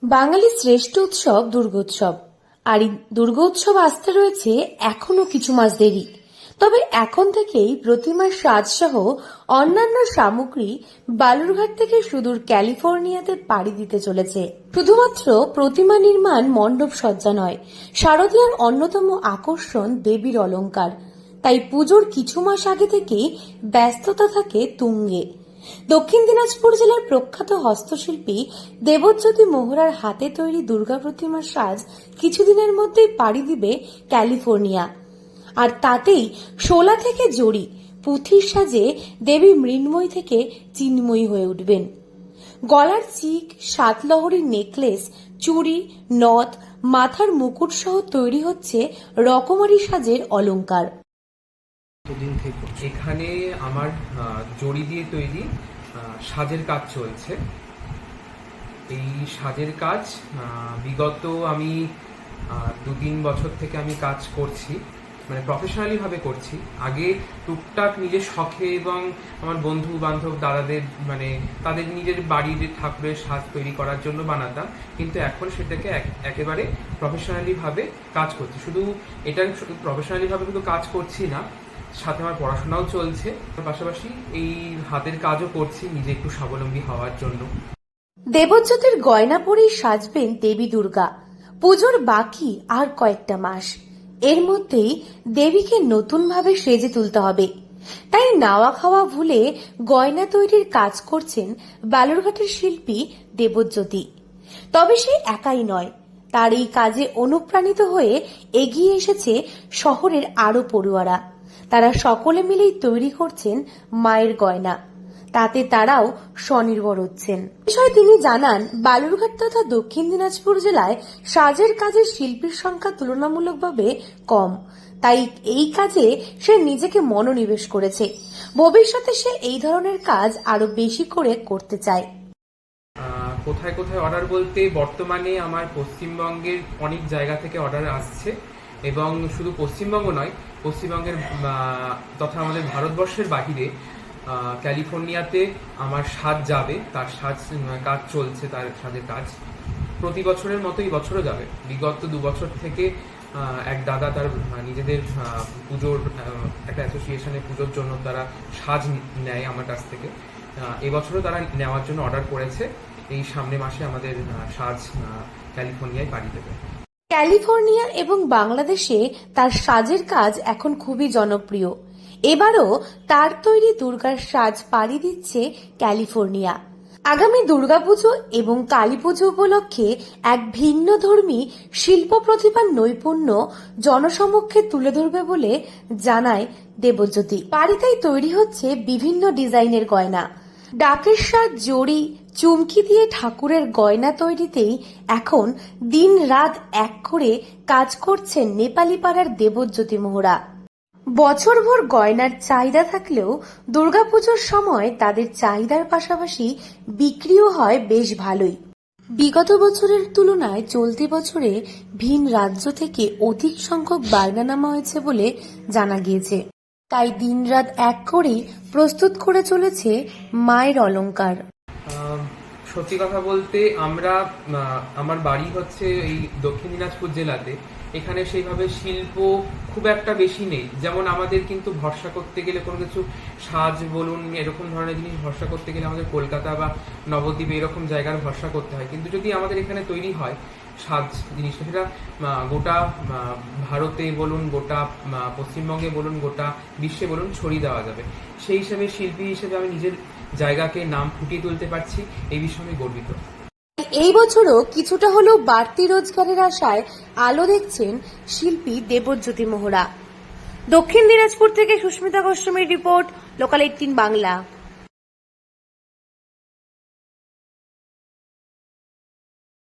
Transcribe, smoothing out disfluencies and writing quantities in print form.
বাঙালির শ্রেষ্ঠ উৎসব দুর্গোৎসব। আর এই দুর্গোৎসব আসতে রয়েছে এখনো কিছু মাস দেরি। তবে এখন থেকেই প্রতিমার সাজসহ অন্যান্য সামগ্রী বালুরঘাট থেকে সুদূর ক্যালিফোর্নিয়াতে পাড়ি দিতে চলেছে। শুধুমাত্র প্রতিমা নির্মাণ, মণ্ডপ সজ্জা নয়, শারদীয়ার অন্যতম আকর্ষণ দেবীর অলংকার। তাই পুজোর কিছু মাস আগে থেকেই ব্যস্ততা থাকে তুঙ্গে। দক্ষিণ দিনাজপুর জেলার প্রখ্যাত হস্তশিল্পী দেবজ্যোতি মোহরার হাতে তৈরি দুর্গা প্রতিমার সাজ কিছুদিনের মধ্যেই পাড়ি দিবে ক্যালিফোর্নিয়া। আর তাতেই শোলা থেকে জড়ি, পুঁথির সাজে দেবী মৃন্ময়ী থেকে চিন্ময়ী হয়ে উঠবেন। গলার চিক, সাতলহরীর নেকলেস, চুড়ি, নথ, মাথার মুকুট সহ তৈরি হচ্ছে রকমারি সাজের অলংকার। এখানে আমার জড়ি দিয়ে তৈরি সাজের কাজ চলছে। এই সাজের কাজ বিগত আমি 2-3 বছর থেকে আমি কাজ করছি, মানে প্রফেশনালি ভাবে করছি। আগে টুকটাক নিজের শখে এবং আমার বন্ধু বান্ধব দাদাদের মানে তাদের নিজের বাড়ির ঠাকুরের সাজ তৈরি করার জন্য বানাতাম, কিন্তু এখন সেটাকে একেবারে প্রফেশনালি ভাবে কাজ করছি। শুধু এটা প্রফেশনালি ভাবে শুধু কাজ করছি না, সাথে আমার পড়াশোনাও চলছে, পাশাপাশি এই হাতের কাজও করছি নিজে একটু স্বাবলম্বী হওয়ার জন্য। দেবজ্যোতির গয়না পরেই সাজবেন দেবী দুর্গা। পুজোর বাকি আর কয়েকটা মাস, এর মধ্যেই দেবীকে নতুনভাবে সেজে তুলতে হবে। তাই নাওয়া খাওয়া ভুলে গয়না তৈরির কাজ করছেন বালুরঘাটের শিল্পী দেবজ্যোতি। তবে সে একাই নয়, তার এই কাজে অনুপ্রাণিত হয়ে এগিয়ে এসেছে শহরের আরো পড়ুয়ারা। তারা সকলে মিলেই তৈরি করছেন মায়ের গয়না, তাতে তারাও স্বনির্ভর হচ্ছেন। বিষয়ে তিনি জানান, বালুরঘাট তথা দক্ষিণ দিনাজপুর জেলায় সাজের কাজের শিল্পীর সংখ্যা তুলনামূলকভাবে কম, তাই এই কাজে সে নিজেকে মনোনিবেশ করেছে। ভবিষ্যতে সে এই ধরনের কাজ আরো বেশি করে করতে চায়। কোথায় কোথায় অর্ডার বলতে, বর্তমানে আমার পশ্চিমবঙ্গের অনেক জায়গা থেকে অর্ডার আসছে, এবং শুধু পশ্চিমবঙ্গ নয়, পশ্চিমবঙ্গের তথা আমাদের ভারতবর্ষের বাহিরে ক্যালিফোর্নিয়াতে আমার সাজ যাবে, তার সাজ কাজ চলছে, তার সাজের কাজ প্রতি বছরের মতো এই বছরও যাবে। বিগত 2 বছর থেকে এক দাদা তার নিজেদের পুজোর একটা অ্যাসোসিয়েশনে পুজোর জন্য তারা সাজ নেয় আমার কাছ থেকে। এবছরও তারা নেওয়ার জন্য অর্ডার করেছে। এই সামনে মাসে আমাদের সাজ ক্যালিফোর্নিয়ায় পাড়ি দেবে। ক্যালিফোর্নিয়া এবং বাংলাদেশে তার সাজের কাজ এখন খুবই জনপ্রিয়। এবারও তার তৈরি দুর্গার সাজ পাড়ি দিচ্ছে ক্যালিফোর্নিয়া। আগামী দুর্গাপুজো এবং কালীপুজো উপলক্ষে এক ভিন্নধর্মী শিল্প প্রতিভার নৈপুণ্য জনসমক্ষে তুলে ধরবে বলে জানায় দেবজ্যোতি। বাড়িতেই তৈরি হচ্ছে বিভিন্ন ডিজাইনের গয়না। ডাকের সাজ, জড়ি, চুমকি দিয়ে ঠাকুরের গয়না তৈরিতেই এখন দিন রাত এক করে কাজ করছেন নেপালি পাড়ার দেবজ্যোতি মোহরা। বছরভর গয়নার চাহিদা থাকলেও দুর্গাপুজোর সময় তাদের চাহিদার পাশাপাশি বিক্রিও হয় বেশ ভালোই। বিগত বছরের তুলনায় চলতি বছরে ভিন রাজ্য থেকে অধিক সংখ্যক বায়না নামা হয়েছে বলে জানা গিয়েছে। তাই দিনরাত এক করেই প্রস্তুত করে চলেছে মায়ের অলংকার। সত্যি কথা বলতে, আমার বাড়ি হচ্ছে এই দক্ষিণ দিনাজপুর জেলাতে। এখানে সেইভাবে শিল্প খুব একটা বেশি নেই। যেমন আমাদের কিন্তু ভরসা করতে গেলে কোনো কিছু সাজ বলুন, এরকম ধরনের জিনিস ভরসা করতে গেলে আমাদের কলকাতা বা নবদ্বীপ এরকম জায়গার ভরসা করতে হয়। কিন্তু যদি আমাদের এখানে তৈরি হয় সাজ জিনিসটা, সেটা গোটা ভারতে বলুন, গোটা পশ্চিমবঙ্গে বলুন, গোটা বিশ্বে বলুন, ছড়িয়ে দেওয়া যাবে। সেই হিসেবে শিল্পী হিসেবে আমি নিজের জায়গাকে নাম ফুটিয়ে তুলতে পারছি, এই বিষয়ে আমি গর্বিত। এই বছরও কিছুটা হলেও বাড়তি রোজগারের আশায় আলো দেখছেন শিল্পী দেবজ্যোতি মোহরা। দক্ষিণ দিনাজপুর থেকে সুস্মিতা গোস্বামীর রিপোর্ট, লোকাল 18 বাংলা।